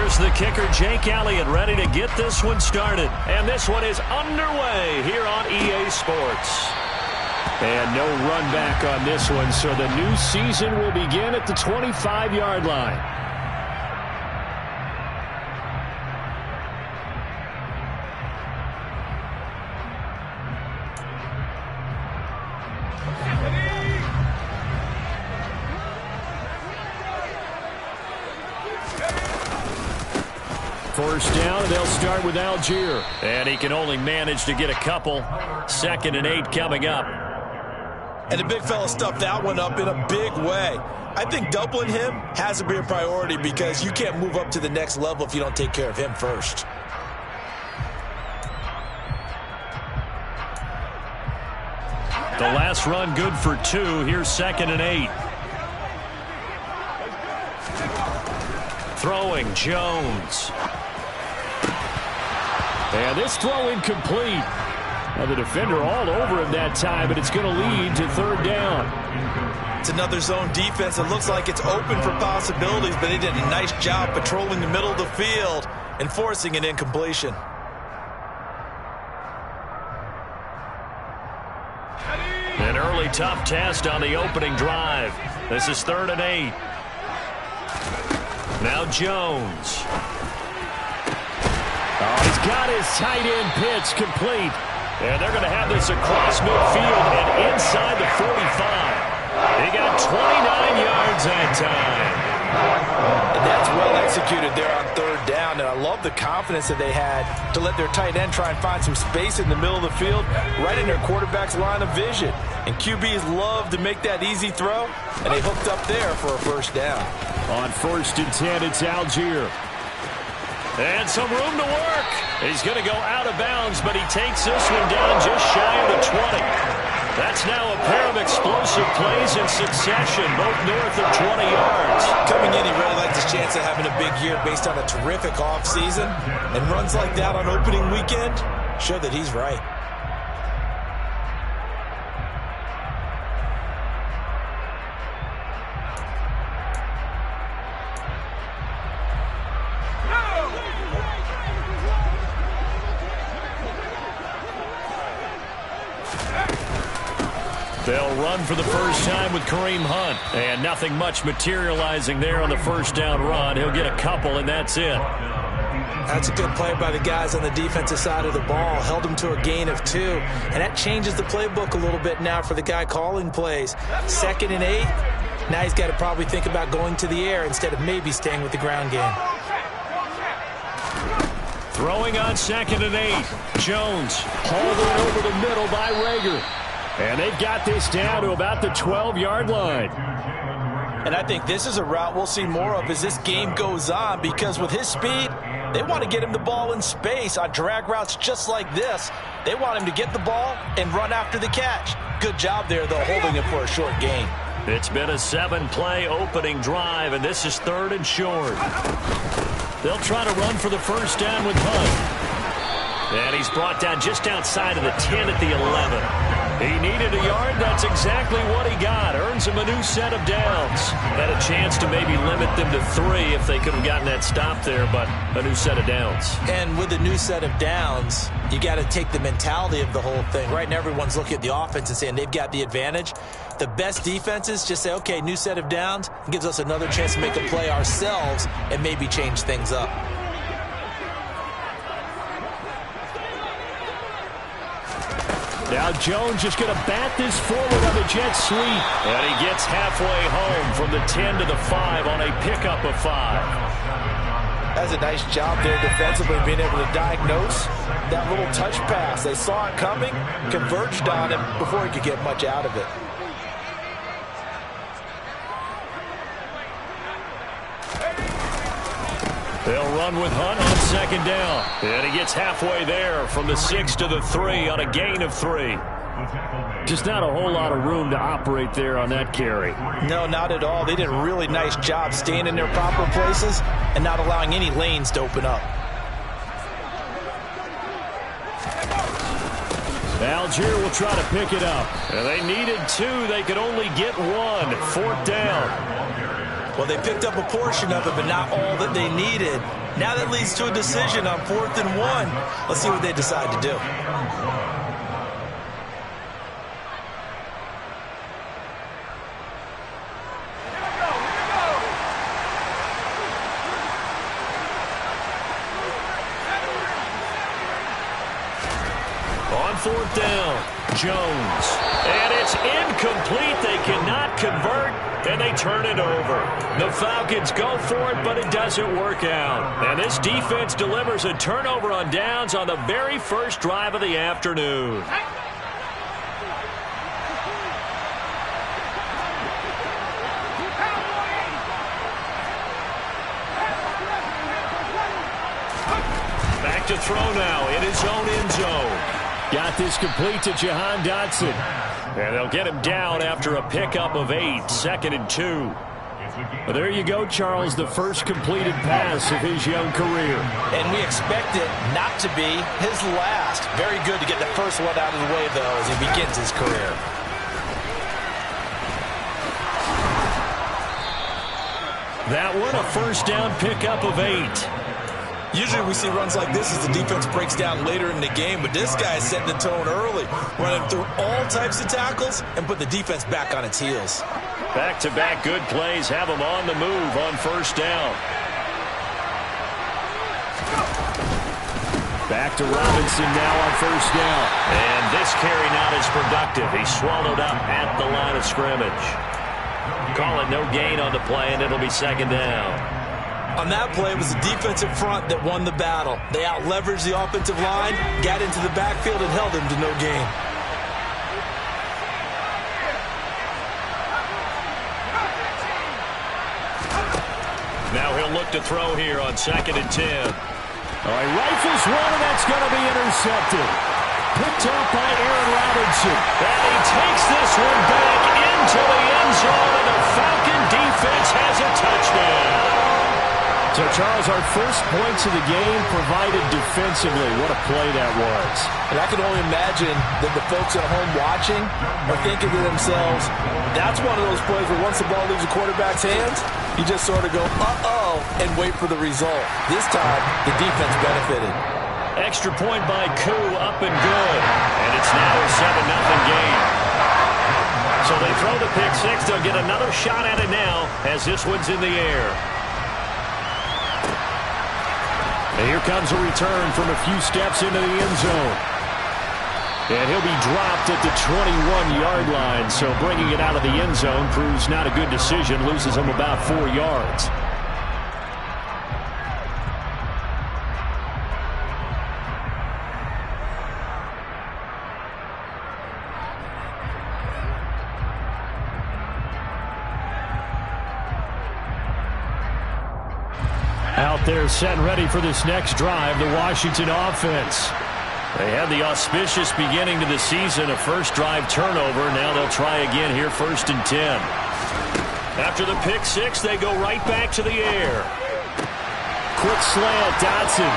Here's the kicker, Jake Elliott, ready to get this one started. And this one is underway here on EA Sports. And no run back on this one, so the new season will begin at the 25-yard line. First down, they'll start with Algier. And he can only manage to get a couple. 2nd and 8 coming up. And the big fella stuffed that one up in a big way. I think doubling him has to be a priority because you can't move up to the next level if you don't take care of him first. The last run good for 2. Here's 2nd and 8. Throwing Jones. And this throw incomplete. Now the defender all over him that time, but it's going to lead to 3rd down. It's another zone defense. It looks like it's open for possibilities, but they did a nice job patrolling the middle of the field and forcing an incompletion. An early tough test on the opening drive. This is 3rd and 8. Now Jones. Oh, he's got his tight end pitch complete. And they're going to have this across midfield and inside the 45. They got 29 yards that time. And that's well executed there on 3rd down. And I love the confidence that they had to let their tight end try and find some space in the middle of the field, right in their quarterback's line of vision. And QBs love to make that easy throw, and they hooked up there for a 1st down. On 1st and 10, it's Algier. And some room to work. He's going to go out of bounds, but he takes this one down just shy of the 20. That's now a pair of explosive plays in succession, both north of 20 yards. Coming in, he really likes his chance of having a big year based on a terrific offseason. And runs like that on opening weekend show that he's right. They'll run for the first time with Kareem Hunt. And nothing much materializing there on the 1st down run. He'll get a couple, and that's it. That's a good play by the guys on the defensive side of the ball. Held them to a gain of 2. And that changes the playbook a little bit now for the guy calling plays. 2nd and 8. Now he's got to probably think about going to the air instead of maybe staying with the ground game. Throwing on 2nd and 8. Jones hauled it over the middle by Rager. And they've got this down to about the 12-yard line. And I think this is a route we'll see more of as this game goes on, because with his speed, they want to get him the ball in space on drag routes just like this. They want him to get the ball and run after the catch. Good job there, though, holding him for a short gain. It's been a 7-play opening drive, and this is 3rd and short. They'll try to run for the 1st down with Hunt. And he's brought down just outside of the 10 at the 11. He needed a yard. That's exactly what he got. Earns him a new set of downs. Had a chance to maybe limit them to 3 if they could have gotten that stop there, but a new set of downs. And with a new set of downs, you got to take the mentality of the whole thing. Right now, everyone's looking at the offense and saying they've got the advantage. The best defenses just say, okay, new set of downs. It gives us another chance to make a play ourselves and maybe change things up. Now Jones just going to bat this forward on the jet sweep. And he gets halfway home from the 10 to the 5 on a pickup of 5. That's a nice job there defensively, being able to diagnose that little touch pass. They saw it coming, converged on him before he could get much out of it. They'll run with Hunt on 2nd down. And he gets halfway there from the 6 to the 3 on a gain of 3. Just not a whole lot of room to operate there on that carry. No, not at all. They did a really nice job staying in their proper places and not allowing any lanes to open up. Algier will try to pick it up. And they needed 2. They could only get 1. 4th down. Well, they picked up a portion of it, but not all that they needed. Now that leads to a decision on 4th and 1. Let's see what they decide to do. On 4th down, Jones. And it's incomplete. They cannot convert, and they turn it over. The Falcons go for it, but it doesn't work out. And this defense delivers a turnover on downs on the very first drive of the afternoon. Back to throw now in his own end zone. Got this complete to Jahan Dotson. And they'll get him down after a pickup of 8, 2nd and 2. Well, there you go, Charles, the first completed pass of his young career. And we expect it not to be his last. Very good to get the first one out of the way, though, as he begins his career. That one, a first down pickup of 8. Usually we see runs like this as the defense breaks down later in the game, but this guy is setting the tone early, running through all types of tackles and put the defense back on its heels. Back-to-back good plays have him on the move on first down. Back to Robinson now on first down. And this carry not as productive. He's swallowed up at the line of scrimmage. Call it no gain on the play, and it'll be 2nd down. On that play, it was the defensive front that won the battle. They out-leveraged the offensive line, got into the backfield, and held him to no gain. Now he'll look to throw here on 2nd and 10. All right, rifles one, and that's going to be intercepted. Picked up by Aaron Robinson. And he takes this one back into the end zone, and the Falcon defense has a touchdown. So, Charles, our first points of the game provided defensively. What a play that was. And I can only imagine that the folks at home watching are thinking to themselves, that's one of those plays where once the ball leaves the quarterback's hands, you just sort of go, uh-oh, and wait for the result. This time, the defense benefited. Extra point by Koo, up and good. And it's now a 7-0 game. So they throw the pick six. They'll get another shot at it now as this one's in the air. And here comes a return from a few steps into the end zone. And he'll be dropped at the 21-yard line. So bringing it out of the end zone proves not a good decision. Loses him about 4 yards. Out there set and ready for this next drive, the Washington offense. They had the auspicious beginning to the season, a first drive turnover. Now they'll try again here, 1st and 10. After the pick six, they go right back to the air. Quick slant, Dotson.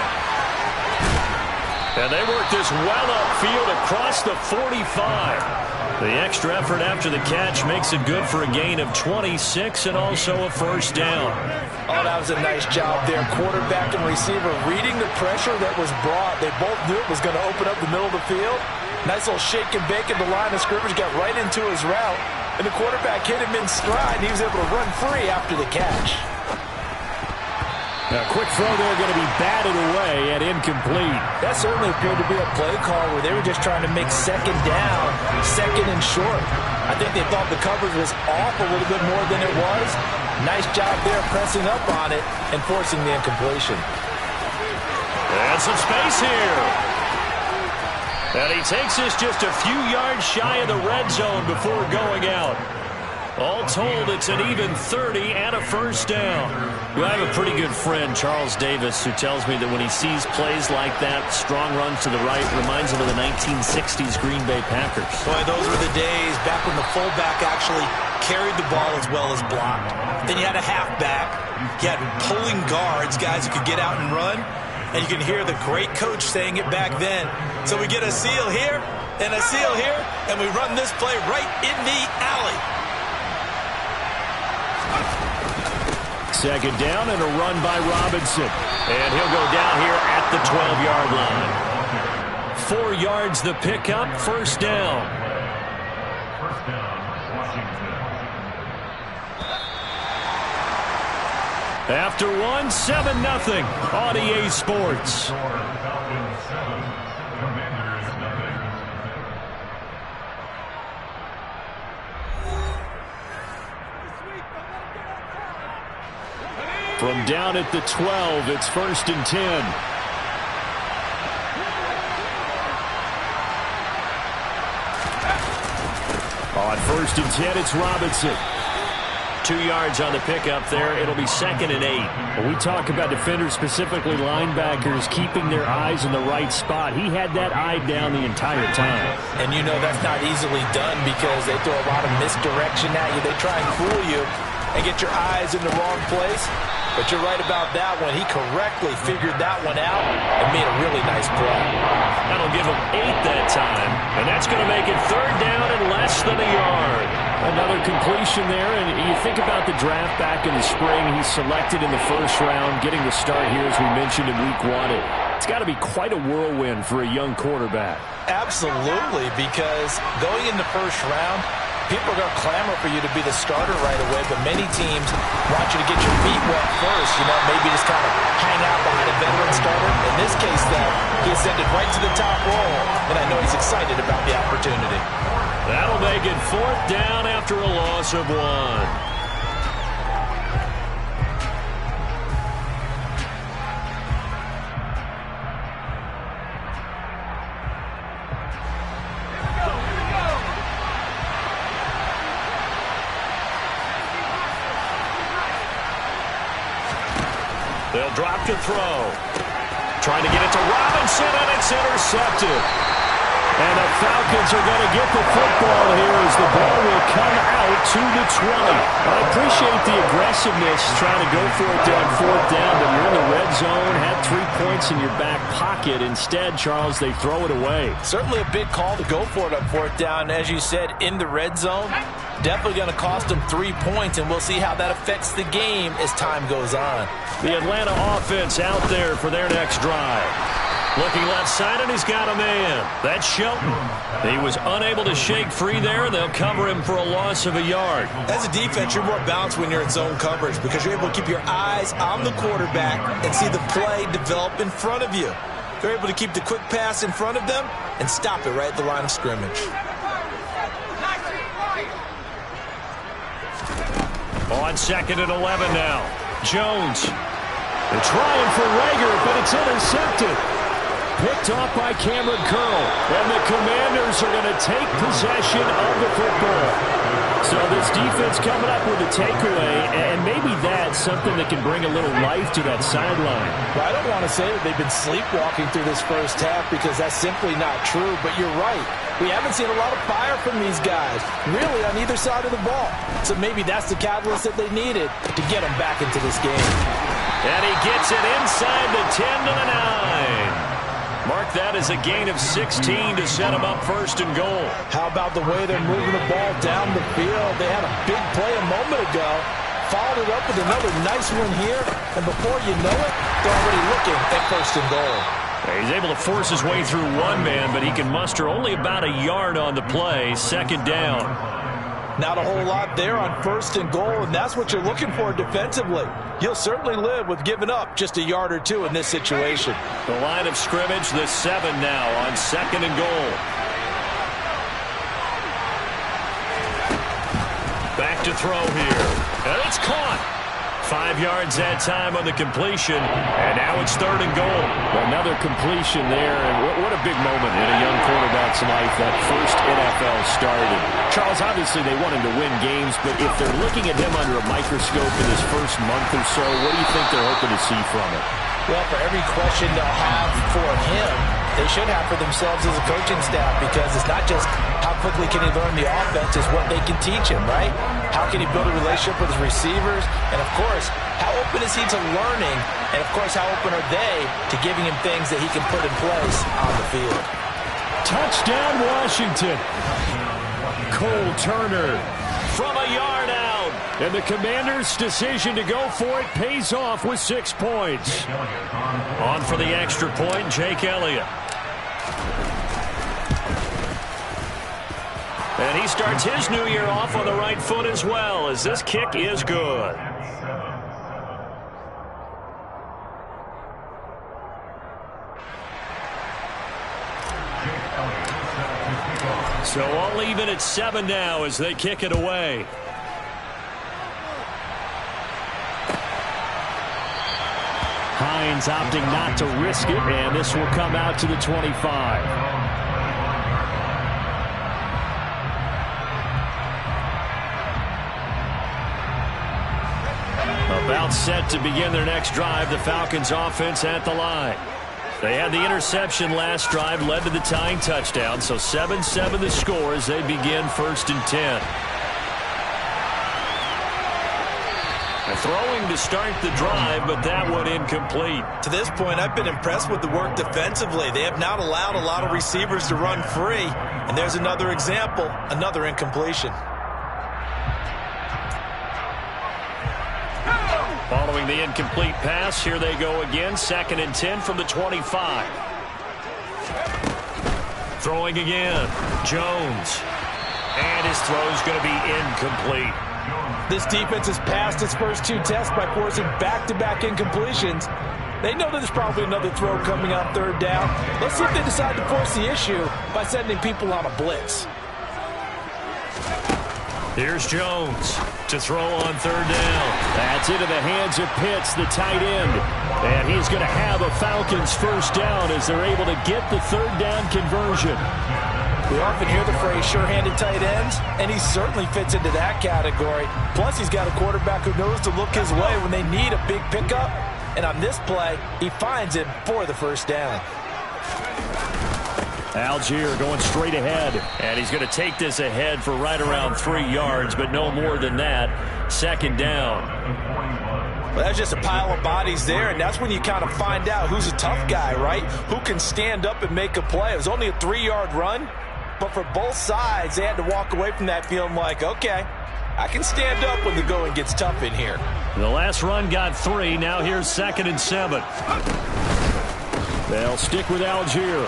And they work this well upfield across the 45. The extra effort after the catch makes it good for a gain of 26 and also a first down. Oh, that was a nice job there. Quarterback and receiver reading the pressure that was brought. They both knew it was going to open up the middle of the field. Nice little shake and bake at the line of scrimmage, got right into his route. And the quarterback hit him in stride, and he was able to run free after the catch. A quick throw there going to be batted away and incomplete. That certainly appeared to be a play call where they were just trying to make 2nd down, 2nd and short. I think they thought the coverage was off a little bit more than it was. Nice job there pressing up on it and forcing the incompletion. And some space here. And he takes this just a few yards shy of the red zone before going out. All told, it's an even 30 and a first down. Well, I have a pretty good friend, Charles Davis, who tells me that when he sees plays like that, strong runs to the right, reminds him of the 1960s Green Bay Packers. Boy, those were the days back when the fullback actually carried the ball as well as blocked. Then you had a halfback. You had pulling guards, guys who could get out and run. And you can hear the great coach saying it back then. So we get a seal here and a seal here, and we run this play right in the alley. Second down and a run by Robinson. And he'll go down here at the 12-yard line. 4 yards the pickup, first down. After one, 7-0 on EA Sports. From down at the 12, it's 1st and 10. On 1st and 10, it's Robinson. 2 yards on the pickup there. It'll be 2nd and 8. When we talk about defenders, specifically linebackers, keeping their eyes in the right spot. He had that eye down the entire time. And you know that's not easily done because they throw a lot of misdirection at you. They try and fool you and get your eyes in the wrong place. But you're right about that one. He correctly figured that one out and made a really nice play. That'll give him 8 that time. And that's going to make it 3rd down and less than a yard. Another completion there, and you think about the draft back in the spring. He's selected in the 1st round, getting the start here, as we mentioned, in week 1. It's got to be quite a whirlwind for a young quarterback. Absolutely, because going in the 1st round, people are going to clamor for you to be the starter right away, but many teams want you to get your feet wet first, maybe just kind of hang out behind a veteran starter. In this case, though, he ascended right to the top role, and I know he's excited about the opportunity. That'll make it 4th down after a loss of 1. They'll drop to throw. Trying to get it to Robinson, and it's intercepted. And the Falcons are going to get the football here as the ball will come out to the 20. I appreciate the aggressiveness trying to go for it there on 4th down, but you're in the red zone, had 3 points in your back pocket. Instead, Charles, they throw it away. Certainly a big call to go for it on 4th down. As you said, in the red zone, definitely going to cost them 3 points, and we'll see how that affects the game as time goes on. The Atlanta offense out there for their next drive. Looking left side, and he's got a man. That's Shelton. He was unable to shake free there, and they'll cover him for a loss of a yard. As a defense, you're more balanced when you're in zone coverage because you're able to keep your eyes on the quarterback and see the play develop in front of you. You're able to keep the quick pass in front of them and stop it right at the line of scrimmage. On 2nd and 11 now. Jones. They're trying for Rager, but it's intercepted. Picked off by Cameron Curl. And the Commanders are going to take possession of the football. So this defense coming up with a takeaway, and maybe that's something that can bring a little life to that sideline. Well, I don't want to say that they've been sleepwalking through this 1st half because that's simply not true, but you're right. We haven't seen a lot of fire from these guys, really, on either side of the ball. So maybe that's the catalyst that they needed to get them back into this game. And he gets it inside the 10 to the 9. Mark that as a gain of 16 to set them up 1st and goal. How about the way they're moving the ball down the field? They had a big play a moment ago, followed it up with another nice one here, and before you know it, they're already looking at 1st and goal. He's able to force his way through one man, but he can muster only about a yard on the play. 2nd down. Not a whole lot there on 1st and goal, and that's what you're looking for defensively. You'll certainly live with giving up just a yard or 2 in this situation. The line of scrimmage, the 7 now on 2nd and goal. Back to throw here. And it's caught. 5 yards that time on the completion, and now it's 3rd and goal. Another completion there, and what a big moment in a young quarterback's life, that first NFL started. Charles, obviously they want him to win games, but if they're looking at him under a microscope in his first month or so, what do you think they're hoping to see from it? Well, for every question they'll have for him, they should have for themselves as a coaching staff, because it's not just how quickly can he learn the offense, it's what they can teach him, right? How can he build a relationship with his receivers? And, of course, how open is he to learning? And, of course, how open are they to giving him things that he can put in place on the field? Touchdown, Washington. Cole Turner from a yard out. And the Commanders' decision to go for it pays off with 6 points. On for the extra point, Jake Elliott. And he starts his new year off on the right foot as well, as this kick is good. So all even at 7 now as they kick it away. Hines opting not to risk it, and this will come out to the 25. About set to begin their next drive, the Falcons offense at the line. They had the interception last drive, led to the tying touchdown, so 7-7 the score as they begin 1st and 10. Throwing to start the drive, but that one incomplete. To this point, I've been impressed with the work defensively. They have not allowed a lot of receivers to run free. And there's another example, another incompletion. Following the incomplete pass, here they go again. 2nd and 10 from the 25. Throwing again. Jones. And his throw is going to be incomplete. This defense has passed its first 2 tests by forcing back-to-back incompletions. They know there's probably another throw coming on 3rd down. Let's see if they decide to force the issue by sending people on a blitz. Here's Jones to throw on 3rd down. That's into the hands of Pitts, the tight end. And he's going to have a Falcons 1st down as they're able to get the 3rd down conversion. We often hear the phrase sure-handed tight ends, and he certainly fits into that category. Plus, he's got a quarterback who knows to look his way when they need a big pickup. And on this play, he finds him for the 1st down. Algier going straight ahead. And he's going to take this ahead for right around 3 yards, but no more than that. 2nd down. Well, that's just a pile of bodies there, and that's when you kind of find out who's a tough guy, right? Who can stand up and make a play. It was only a 3-yard run. But for both sides, they had to walk away from that feeling like, okay, I can stand up when the going gets tough in here. The last run got 3. Now here's 2nd and 7. They'll stick with Algier.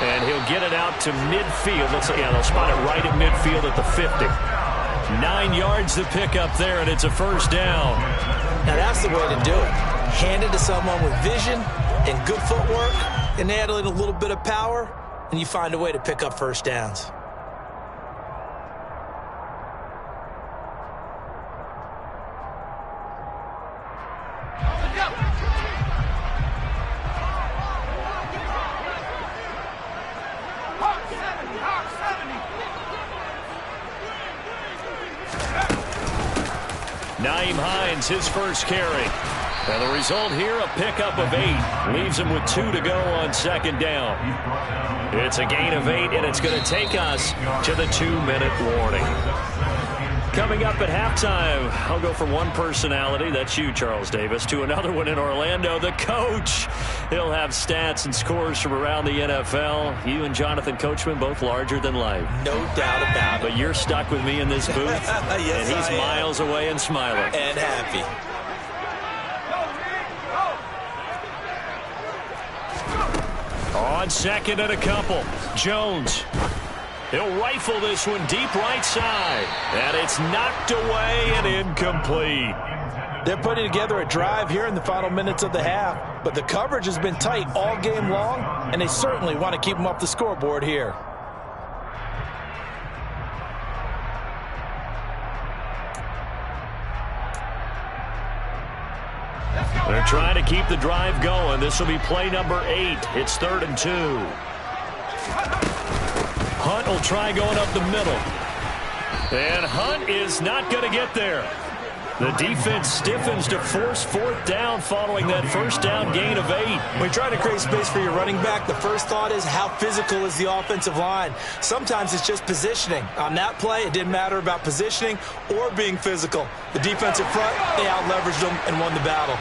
And he'll get it out to midfield. Looks like, yeah, they'll spot it right at midfield at the 50. 9 yards to pick up there, and it's a 1st down. Now that's the way to do it. Hand it to someone with vision and good footwork, and add in a little bit of power, and you find a way to pick up 1st downs. Nyheim Hines, his 1st carry. And the result here, a pickup of 8. Leaves him with 2 to go on 2nd down. It's a gain of 8, and it's going to take us to the 2-minute warning. Coming up at halftime, I'll go from one personality, that's you, Charles Davis, to another one in Orlando, the coach. He'll have stats and scores from around the NFL. You and Jonathan Coachman, both larger than life. No doubt about it. But you're stuck with me in this booth, yes, and he's miles away and smiling. And happy. On 2nd and a couple, Jones. He'll rifle this one deep right side. And it's knocked away and incomplete. They're putting together a drive here in the final minutes of the half. But the coverage has been tight all game long, and they certainly want to keep them up the scoreboard here. They're trying to keep the drive going. This will be play number 8. It's 3rd and 2. Hunt will try going up the middle. And Hunt is not going to get there. The defense stiffens to force 4th down following that 1st down gain of 8. When you try to create space for your running back, the first thought is how physical is the offensive line. Sometimes it's just positioning. On that play, it didn't matter about positioning or being physical. The defensive front, they out-leveraged them and won the battle.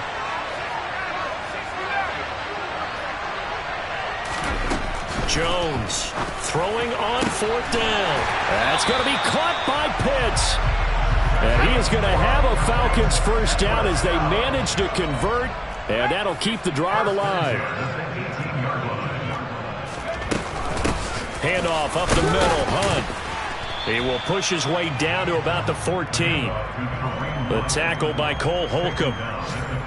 Jones throwing on 4th down. That's going to be caught by Pitts. And he is going to have a Falcons first down as they manage to convert, and that'll keep the drive alive. Handoff up the middle, Hunt. He will push his way down to about the 14. The tackle by Cole Holcomb.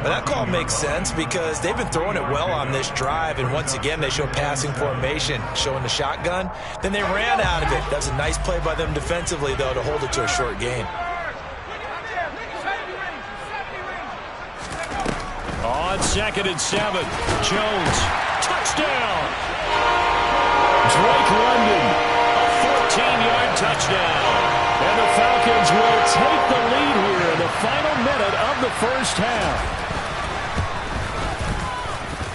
Well, that call makes sense because they've been throwing it well on this drive, and once again they show passing formation, showing the shotgun. Then they ran out of it. That's a nice play by them defensively, though, to hold it to a short gain. On 2nd and 7, Jones, touchdown! Drake London, a 14-yard touchdown. And the Falcons will take the lead here in the final minute of the first half.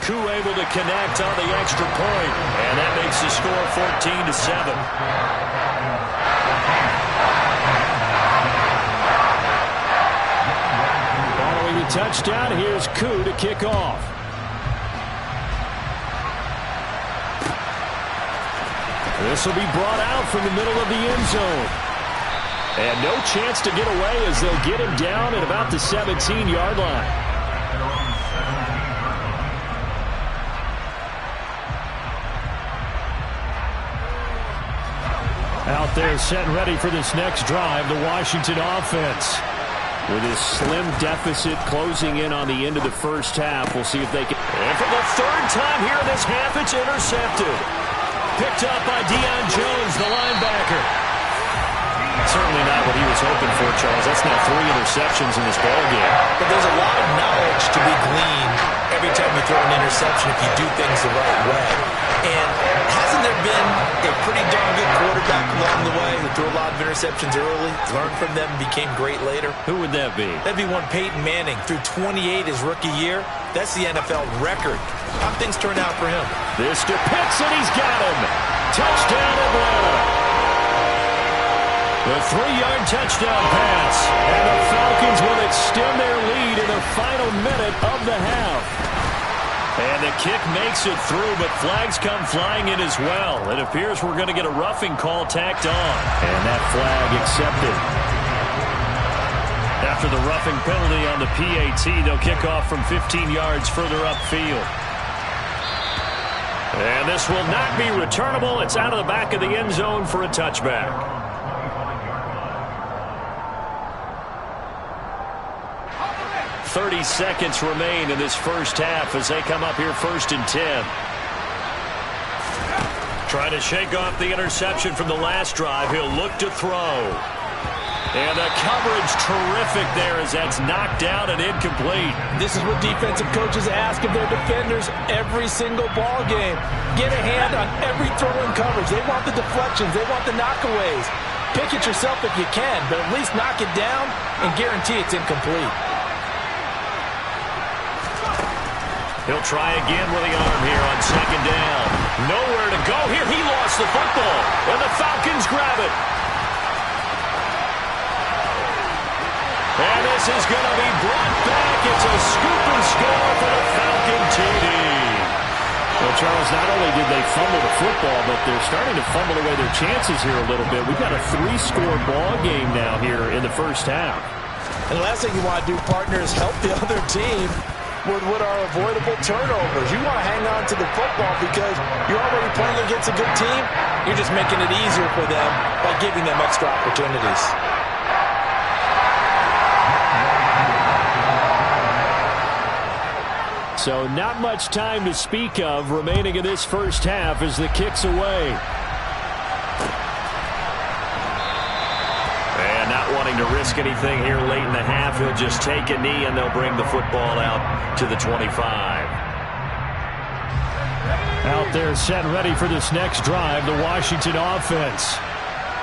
Koo able to connect on the extra point, and that makes the score 14-7. Following the touchdown, here's Koo to kick off. This will be brought out from the middle of the end zone. And no chance to get away as they'll get him down at about the 17-yard line. Out there set and ready for this next drive, the Washington offense. With his slim deficit closing in on the end of the first half, we'll see if they can. And for the 3rd time here in this half, it's intercepted. Picked up by Deion Jones, the linebacker. Certainly not what he was hoping for, Charles. That's now 3 interceptions in this ballgame. But there's a lot of knowledge to be gleaned every time you throw an interception if you do things the right way. And hasn't there been a pretty darn good quarterback along the way who threw a lot of interceptions early, learned from them, became great later? Who would that be? That'd be one Peyton Manning. Threw 28 his rookie year. That's the NFL record. How things turn out for him? This to Pitts, and he's got him. Touchdown, Atlanta. The 3-yard touchdown pass. And the Falcons will extend their lead in the final minute of the half. And the kick makes it through, but flags come flying in as well. It appears we're going to get a roughing call tacked on. And that flag accepted. After the roughing penalty on the PAT, they'll kick off from 15 yards further upfield. And this will not be returnable. It's out of the back of the end zone for a touchback. 30 seconds remain in this first half as they come up here 1st and 10. Trying to shake off the interception from the last drive. He'll look to throw. And the coverage terrific there as that's knocked down and incomplete. This is what defensive coaches ask of their defenders every single ball game. Get a hand on every throw in coverage. They want the deflections. They want the knockaways. Pick it yourself if you can, but at least knock it down and guarantee it's incomplete. He'll try again with the arm here on 2nd down. Nowhere to go here. He lost the football, and the Falcons grab it. And this is going to be brought back. It's a scoop and score for the Falcon TD. Well, Charles, not only did they fumble the football, but they're starting to fumble away their chances here a little bit. We've got a 3-score ball game now here in the first half. And the last thing you want to do, partner, is help the other team with what are avoidable turnovers. You want to hang on to the football because you're already playing against a good team. You're just making it easier for them by giving them extra opportunities. So not much time to speak of remaining in this first half as the kick's away. And not wanting to risk anything here late in the half, he'll just take a knee and they'll bring the football out to the 25. Out there set and ready for this next drive, the Washington offense.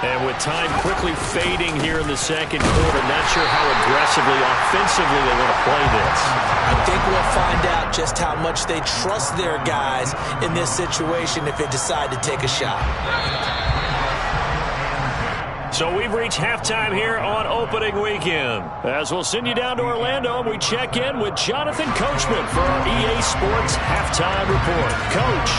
And with time quickly fading here in the second quarter, not sure how aggressively, offensively they want to play this. I think we'll find out just how much they trust their guys in this situation if they decide to take a shot. So we've reached halftime here on opening weekend. As we'll send you down to Orlando, and we check in with Jonathan Coachman for our EA Sports Halftime Report. Coach.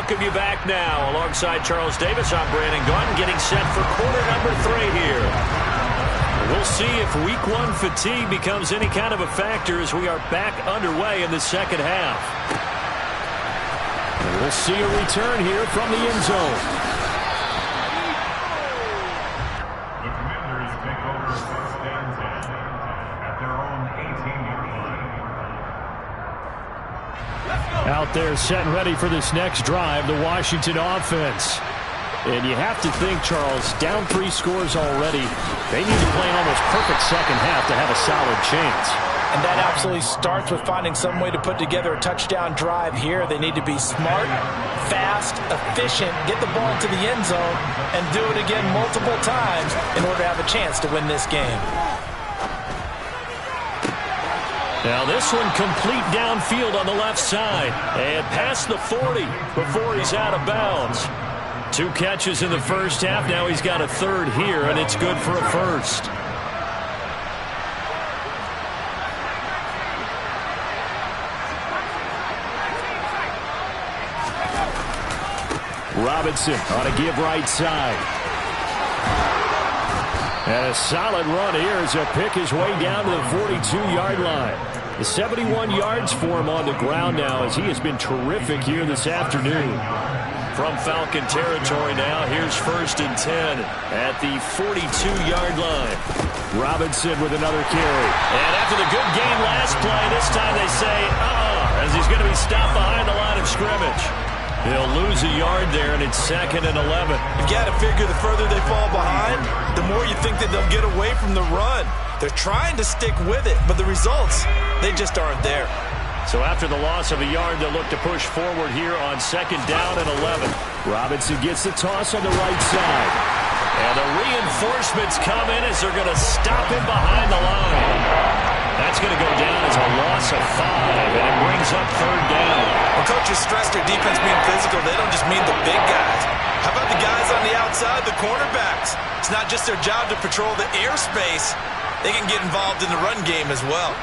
welcome you back now. Alongside Charles Davis, I'm Brandon Gaudin, getting set for quarter number 3 here. We'll see if week 1 fatigue becomes any kind of a factor as we are back underway in the second half. And we'll see a return here from the end zone. The Commanders take over first and 10 at their own 18-yard line. Out there set and ready for this next drive, the Washington offense. And you have to think, Charles, down 3 scores already. They need to play an almost perfect second half to have a solid chance. And that absolutely starts with finding some way to put together a touchdown drive here. They need to be smart, fast, efficient, get the ball into the end zone, and do it again multiple times in order to have a chance to win this game. Now this one complete downfield on the left side. And past the 40 before he's out of bounds. 2 catches in the first half. Now he's got a 3rd here, and it's good for a 1st. Robinson on a give right side. And a solid run here as he'll pick his way down to the 42-yard line. The 71 yards for him on the ground now as he has been terrific here this afternoon. From Falcon territory now, here's 1st and 10 at the 42-yard line. Robinson with another carry. And after the good game last play, this time they say, as he's going to be stopped behind the line of scrimmage. He'll lose a yard there, and it's 2nd and 11. You got to figure the further they fall behind, the more you think that they'll get away from the run. They're trying to stick with it, but the results, they just aren't there. So after the loss of a yard, they'll look to push forward here on 2nd down and 11. Robinson gets the toss on the right side. And the reinforcements come in as they're going to stop him behind the line. That's going to go down as a loss of 5, and it brings up 3rd down. When coaches stress their defense being physical, they don't just mean the big guys. How about the guys on the outside, the cornerbacks? It's not just their job to patrol the airspace. They can get involved in the run game as well.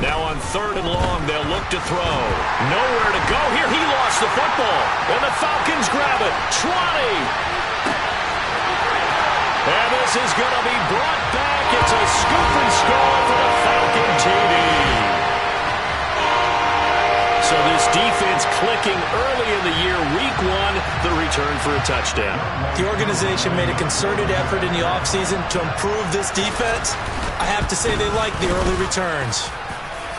Now on 3rd and long, they'll look to throw. Nowhere to go here. He lost the football. And the Falcons grab it. 20. And this is going to be brought back. It's a scoop and score for the Falcon TD. So this defense clicking early in the year. Week 1, the return for a touchdown. The organization made a concerted effort in the offseason to improve this defense. I have to say they like the early returns.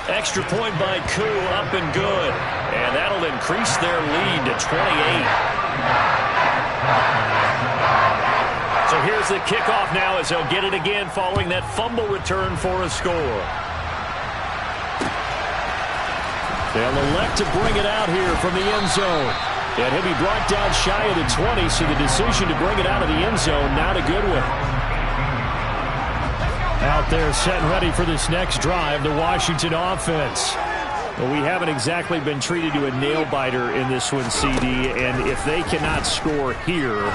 Extra point by Koo, up and good. And that'll increase their lead to 28. So here's the kickoff now as they'll get it again following that fumble return for a score. They'll elect to bring it out here from the end zone. And he'll be brought down shy of the 20, so the decision to bring it out of the end zone, not a good one. Out there set and ready for this next drive, the Washington offense. Well, we haven't exactly been treated to a nail-biter in this one, CD, and if they cannot score here,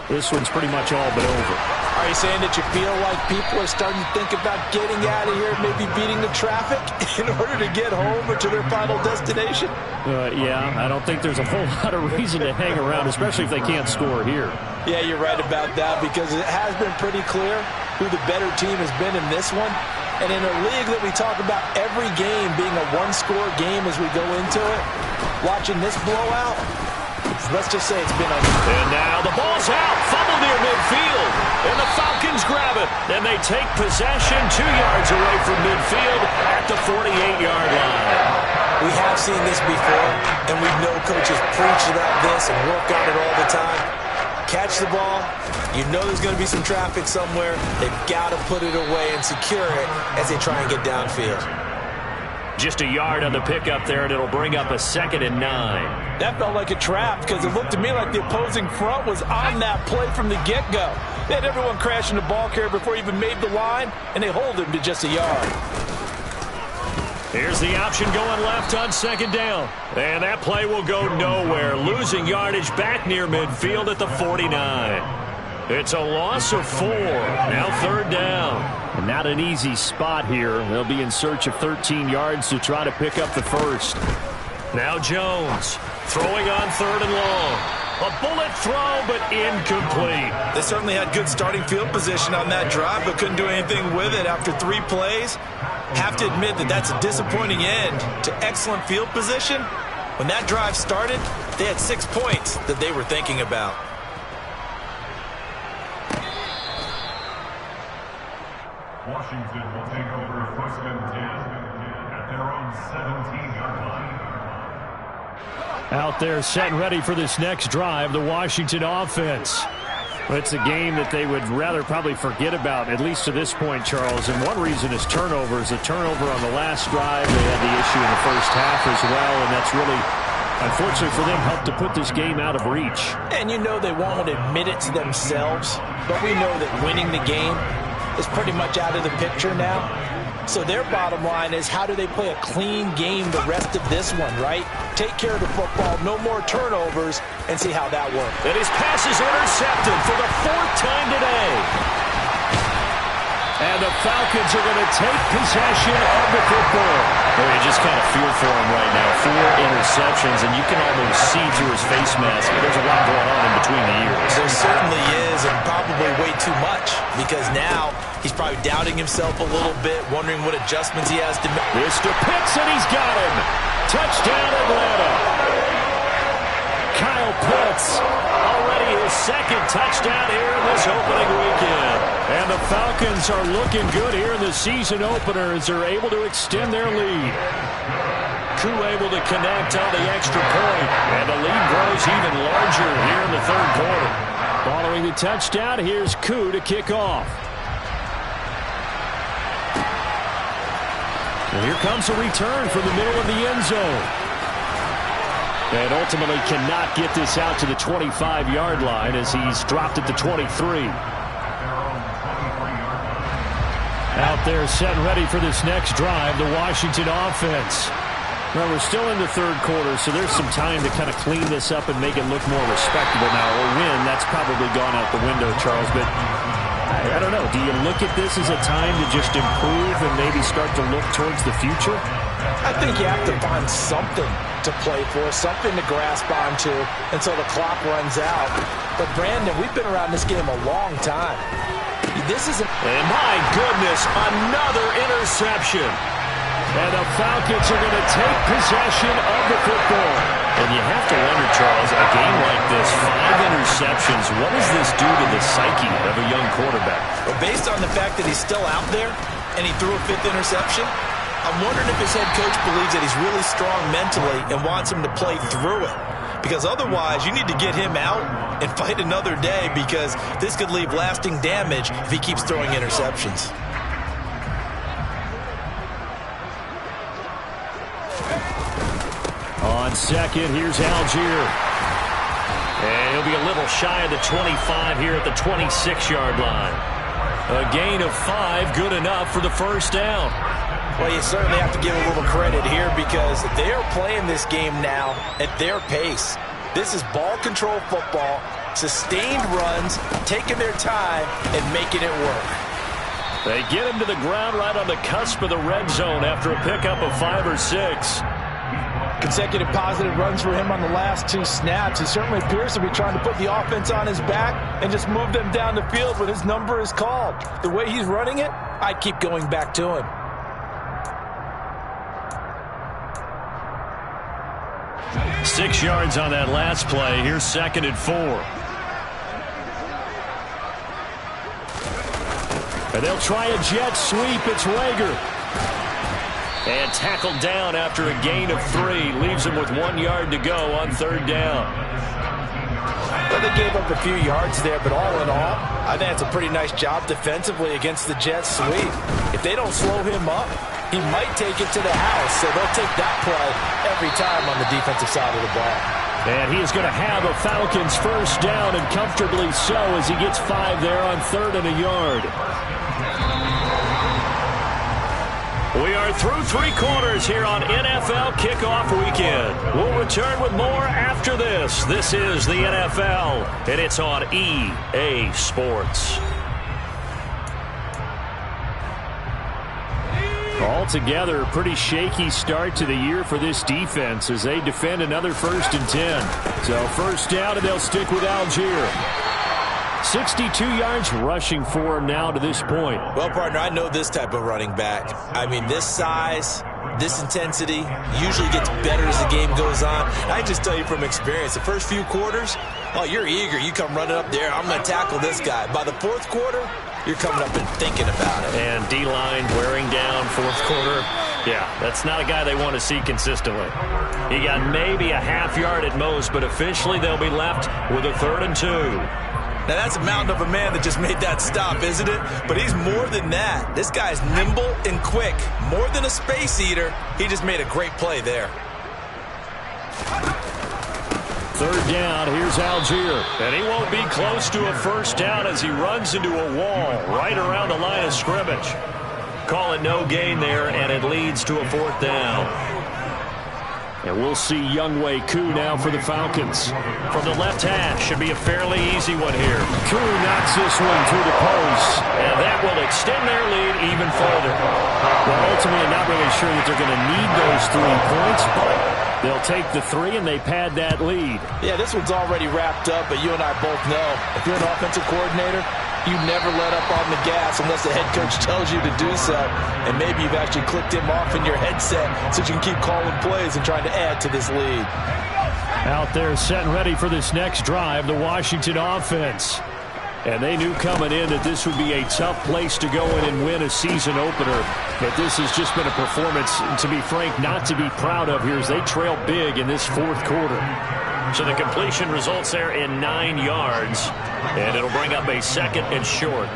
this one's pretty much all but over. Are you saying that you feel like people are starting to think about getting out of here, maybe beating the traffic in order to get home or to their final destination? Yeah, I don't think there's a whole lot of reason to hang around, especially if they can't score here. Yeah, you're right about that because it has been pretty clear who the better team has been in this one. And in a league that we talk about every game being a one-score game as we go into it, watching this blowout, let's just say it's been ugly. And now the ball's out, fumble near midfield, and the Falcons grab it. And they take possession 2 yards away from midfield at the 48-yard line. We have seen this before, and we know coaches preach about this and work on it all the time. Catch the ball. You know there's going to be some traffic somewhere. They've got to put it away and secure it as they try and get downfield. Just a yard on the pickup there, and it'll bring up a 2nd and 9. That felt like a trap because it looked to me like the opposing front was on that play from the get-go. They had everyone crashing the ball carrier before he even made the line, and they hold him to just a yard. Here's the option going left on 2nd down. And that play will go nowhere. Losing yardage back near midfield at the 49. It's a loss of 4. Now 3rd down. And not an easy spot here. They'll be in search of 13 yards to try to pick up the first. Now Jones throwing on 3rd and long. A bullet throw, but incomplete. They certainly had good starting field position on that drive, but couldn't do anything with it after 3 plays. Have to admit that that's a disappointing end to excellent field position. When that drive started, they had 6 points that they were thinking about. Washington will take over 1st and 10 at their own 17-yard line. Out there set and ready for this next drive, the Washington offense. It's a game that they would rather probably forget about, at least to this point, Charles. And one reason is turnovers. A turnover on the last drive. They had the issue in the first half as well, and that's really, unfortunately for them, helped to put this game out of reach. And you know they won't admit it to themselves, but we know that winning the game is pretty much out of the picture now. So their bottom line is, how do they play a clean game the rest of this one, right? Take care of the football, no more turnovers, and see how that works. And his pass is intercepted for the 4th time today. And the Falcons are going to take possession of the football. Well, you just kind of feel for him right now. 4 interceptions, and you can almost see through his face mask. There's a lot going on in between the ears. There certainly is, and probably way too much, because now he's probably doubting himself a little bit, wondering what adjustments he has to make. Mr. Pitts, and he's got him. Touchdown, Atlanta. Kyle Pitts, already his 2nd touchdown here in this opening weekend. And the Falcons are looking good here in the season opener as they're able to extend their lead. Koo able to connect on the extra point, and the lead grows even larger here in the 3rd quarter. Following the touchdown, here's Koo to kick off. And here comes a return from the middle of the end zone. And ultimately cannot get this out to the 25-yard line as he's dropped it to 23. Out there set and ready for this next drive, the Washington offense. Well, we're still in the 3rd quarter, so there's some time to kind of clean this up and make it look more respectable now. Or win, that's probably gone out the window, Charles. But I don't know. Do you look at this as a time to just improve and maybe start to look towards the future? I think you have to find something to play for, something to grasp onto until the clock runs out. But, Brandon, we've been around this game a long time. This isn't... And my goodness, another interception. And the Falcons are going to take possession of the football. And you have to wonder, Charles, a game like this, 5 interceptions, what does this do to the psyche of a young quarterback? Well, based on the fact that he's still out there and he threw a 5th interception, I'm wondering if his head coach believes that he's really strong mentally and wants him to play through it. Because otherwise, you need to get him out and fight another day, because this could leave lasting damage if he keeps throwing interceptions. On 2nd, here's Algier. And he'll be a little shy of the 25 here at the 26-yard line. A gain of 5, good enough for the 1st down. Well, you certainly have to give a little credit here, because they are playing this game now at their pace. This is ball control football, sustained runs, taking their time, and making it work. They get him to the ground right on the cusp of the red zone after a pickup of 5 or 6. Consecutive positive runs for him on the last 2 snaps. He certainly appears to be trying to put the offense on his back and just move them down the field when his number is called. The way he's running it, I'd keep going back to him. Six yards on that last play. Here's 2nd and 4. And they'll try a jet sweep. It's Rager. And tackled down after a gain of 3. Leaves him with 1 yard to go on 3rd down. Well, they gave up a few yards there, but all in all, I think that's a pretty nice job defensively against the jet sweep. If they don't slow him up, he might take it to the house, so they'll take that play every time on the defensive side of the ball. And he is going to have a Falcons 1st down, and comfortably so, as he gets 5 there on 3rd and a yard. We are through 3 quarters here on NFL Kickoff Weekend. We'll return with more after this. This is the NFL, and it's on EA Sports. Altogether, a pretty shaky start to the year for this defense as they defend another 1st and 10. So first down, and they'll stick with Algier. 62 yards rushing for him now to this point. Well, partner, I know this type of running back. I mean, this size, this intensity usually gets better as the game goes on. I can just tell you from experience, the first few quarters, oh, you're eager. You come running up there, I'm going to tackle this guy. By the 4th quarter, you're coming up and thinking about it. And D-line wearing down 4th quarter. Yeah, that's not a guy they want to see consistently. He got maybe a half yard at most, but officially they'll be left with a 3rd and 2. Now, that's a mountain of a man that just made that stop, isn't it? But he's more than that. This guy's nimble and quick. More than a space eater, he just made a great play there. 3rd down, here's Algier. And he won't be close to a 1st down as he runs into a wall right around the line of scrimmage. Call it no gain there, and it leads to a 4th down. And we'll see Younghoe Koo now for the Falcons. From the left hash, should be a fairly easy one here. Koo knocks this one through the post. And that will extend their lead even further. Well, ultimately, I'm not really sure that they're going to need those 3 points, but they'll take the 3 and they pad that lead. Yeah, this one's already wrapped up, but you and I both know if you're an offensive coordinator, you never let up on the gas unless the head coach tells you to do so. And maybe you've actually clicked him off in your headset so you can keep calling plays and trying to add to this lead. Out there set and ready for this next drive, the Washington offense. And they knew coming in that this would be a tough place to go in and win a season opener. But this has just been a performance, to be frank, not to be proud of here as they trail big in this 4th quarter. So the completion results there in 9 yards, and it'll bring up a 2nd and short.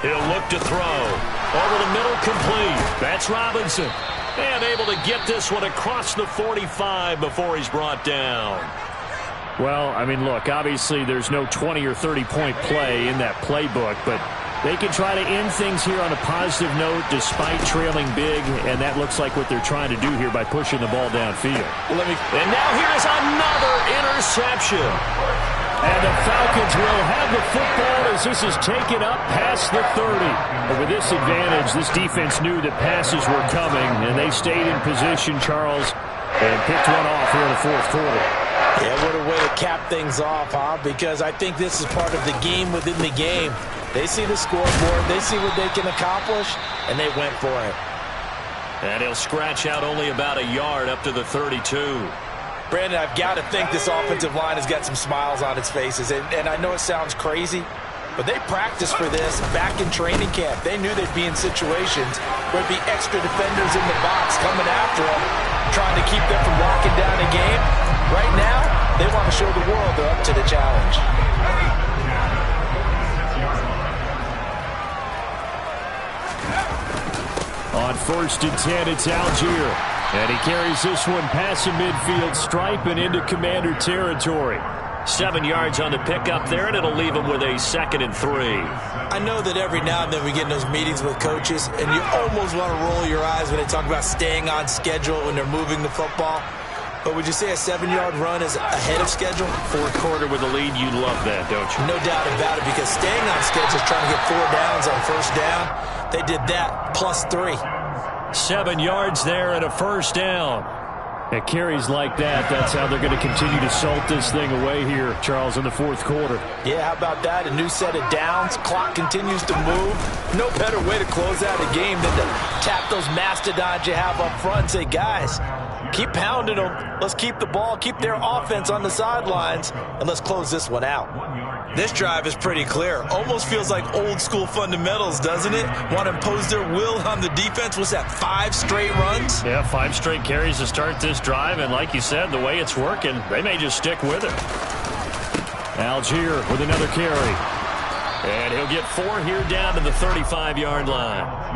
He'll look to throw. Over the middle, complete. That's Robinson. And able to get this one across the 45 before he's brought down. Well, I mean, look, obviously there's no 20 or 30-point play in that playbook, but they can try to end things here on a positive note despite trailing big, and that looks like what they're trying to do here by pushing the ball downfield. And now here's another interception. And the Falcons will have the football as this is taken up past the 30. But with this advantage, this defense knew that passes were coming, and they stayed in position, Charles, and picked one off here in the 4th quarter. Yeah, what a way to cap things off, huh? Because I think this is part of the game within the game. They see the scoreboard, they see what they can accomplish, and they went for it. And he'll scratch out only about a yard up to the 32. Brandon, I've got to think this offensive line has got some smiles on its faces. And I know it sounds crazy, but they practiced for this back in training camp. They knew they'd be in situations where there'd be extra defenders in the box coming after them, trying to keep them from locking down a game. Right now, they want to show the world they're up to the challenge. On 1st and 10, it's Algier. And he carries this one past the midfield stripe and into Commander territory. 7 yards on the pickup there, and it'll leave him with a 2nd and 3. I know that every now and then we get in those meetings with coaches, and you almost want to roll your eyes when they talk about staying on schedule when they're moving the football. But would you say a 7-yard run is ahead of schedule? 4th quarter with a lead, you love that, don't you? No doubt about it, because staying on schedule is trying to get 4 downs on 1st down. They did that plus 3. 7 yards there and a 1st down. At carries like that, that's how they're going to continue to salt this thing away here, Charles, in the 4th quarter. Yeah, how about that? A new set of downs. Clock continues to move. No better way to close out a game than to tap those mastodons you have up front and say, guys, keep pounding them. Let's keep the ball, keep their offense on the sidelines, and let's close this one out. This drive is pretty clear. Almost feels like old school fundamentals, doesn't it? Want to impose their will on the defense. What's that, 5 straight runs? Yeah, 5 straight carries to start this drive, and like you said, the way it's working, they may just stick with it. Algier with another carry. And he'll get 4 here down to the 35-yard line.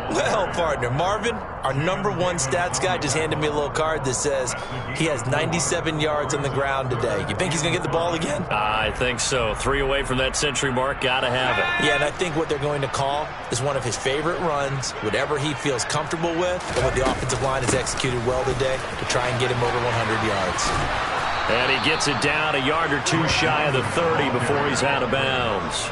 Well, partner, Marvin, our #1 stats guy, just handed me a little card that says he has 97 yards on the ground today. You think he's going to get the ball again? I think so. 3 away from that century mark. Got to have it. Yeah, and I think what they're going to call is one of his favorite runs, whatever he feels comfortable with, and what the offensive line has executed well today to try and get him over 100 yards. And he gets it down a yard or two shy of the 30 before he's out of bounds.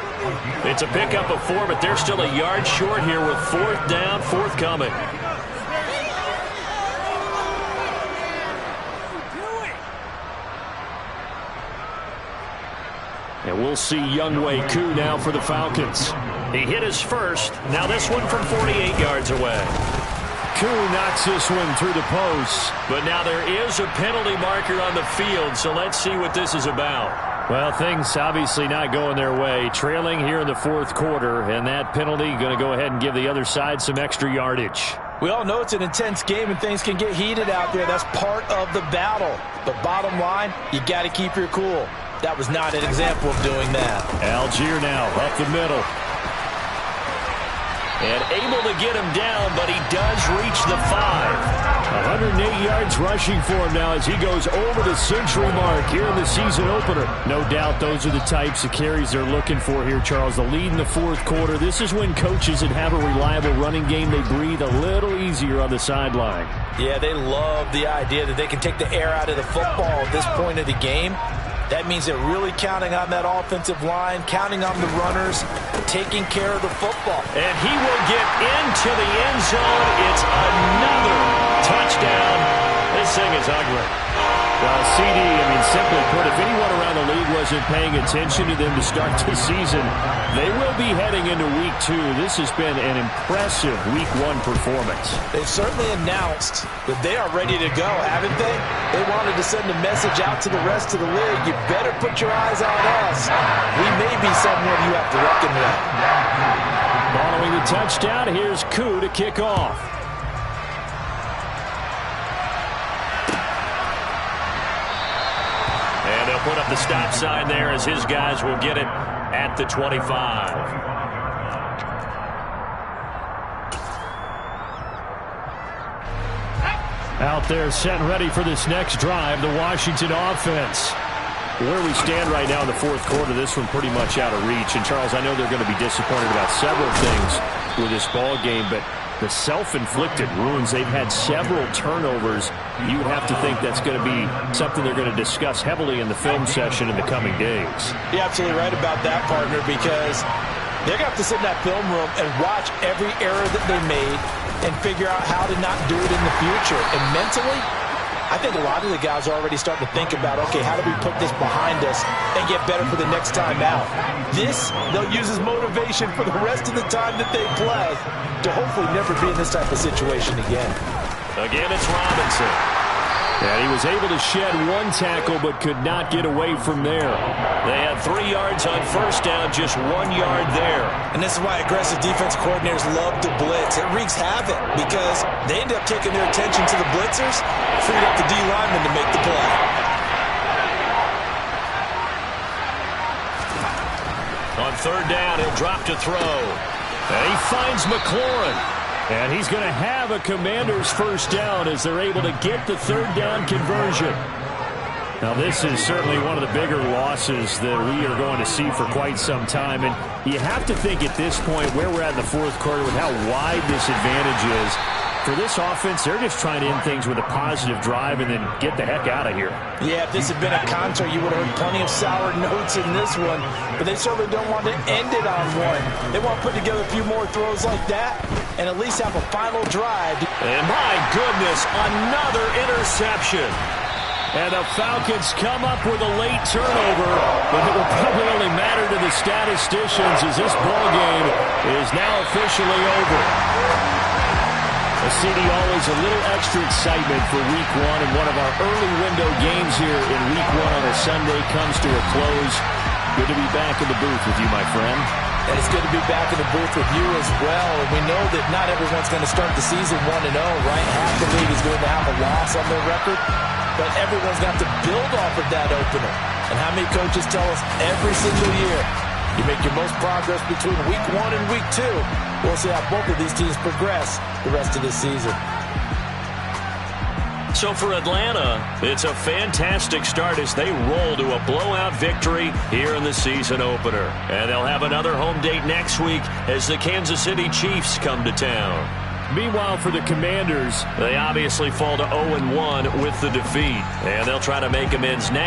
It's a pickup of 4, but they're still a yard short here with 4th down, forthcoming. And we'll see Younghoe Koo now for the Falcons. He hit his first. Now this one from 48 yards away. Koo knocks this one through the post. But now there is a penalty marker on the field, so let's see what this is about. Well, things obviously not going their way. Trailing here in the 4th quarter, and that penalty going to go ahead and give the other side some extra yardage. We all know it's an intense game and things can get heated out there. That's part of the battle. But bottom line, you got to keep your cool. That was not an example of doing that. Algier now up the middle. And able to get him down, but he does reach the 5. 108 yards rushing for him now as he goes over the century mark here in the season opener. No doubt those are the types of carries they're looking for here, Charles. The lead in the 4th quarter. This is when coaches that have a reliable running game, they breathe a little easier on the sideline. Yeah, they love the idea that they can take the air out of the football at this point of the game. That means they're really counting on that offensive line, counting on the runners, taking care of the football. And he will get into the end zone. It's another touchdown. This thing is ugly. Well, CD, simply put, if anyone around the league wasn't paying attention to them to start the season, they will be heading into Week 2. This has been an impressive Week 1 performance. They've certainly announced that they are ready to go, haven't they? They wanted to send a message out to the rest of the league. You better put your eyes on us. We may be someone you have to reckon with. Following the touchdown, here's Koo to kick off. And they'll put up the stop sign there as his guys will get it at the 25. Out there set and ready for this next drive, the Washington offense. Where we stand right now in the 4th quarter, this one pretty much out of reach. And, Charles, I know they're going to be disappointed about several things with this ball game, but the self-inflicted wounds, they've had several turnovers. You would have to think that's going to be something they're going to discuss heavily in the film session in the coming days. You're absolutely right about that, partner, because they're going to have to sit in that film room and watch every error that they made and figure out how to not do it in the future. And mentally, I think a lot of the guys are already starting to think about, okay, how do we put this behind us and get better for the next time out? This, they'll use as motivation for the rest of the time that they play to hopefully never be in this type of situation again. Again, it's Robinson. And he was able to shed one tackle but could not get away from there. They had 3 yards on first down, just 1 yard there. And this is why aggressive defense coordinators love to blitz. It wreaks havoc because they end up taking their attention to the blitzers, freed up the D lineman to make the play. On 3rd down, he'll drop to throw. And he finds McLaurin. And he's going to have a Commander's first down as they're able to get the 3rd down conversion. Now, this is certainly one of the bigger losses that we are going to see for quite some time. And you have to think at this point where we're at in the 4th quarter with how wide this advantage is. For this offense, they're just trying to end things with a positive drive and then get the heck out of here. Yeah, if this had been a concert, you would have heard plenty of sour notes in this one. But they certainly don't want to end it on one. They want to put together a few more throws like that and at least have a final drive. And my goodness, another interception. And the Falcons come up with a late turnover, but it will probably only matter to the statisticians as this ball game is now officially over. A CD, always a little extra excitement for Week 1, and one of our early window games here in Week 1 on a Sunday comes to a close. Good to be back in the booth with you, my friend. And it's good to be back in the booth with you as well. And we know that not everyone's going to start the season 1-0, right? Half the league is going to have a loss on their record. But everyone's got to build off of that opener. And how many coaches tell us every single year, you make your most progress between Week 1 and Week 2. We'll see how both of these teams progress the rest of this season. So for Atlanta, it's a fantastic start as they roll to a blowout victory here in the season opener. And they'll have another home date next week as the Kansas City Chiefs come to town. Meanwhile, for the Commanders, they obviously fall to 0-1 with the defeat. And they'll try to make amends next.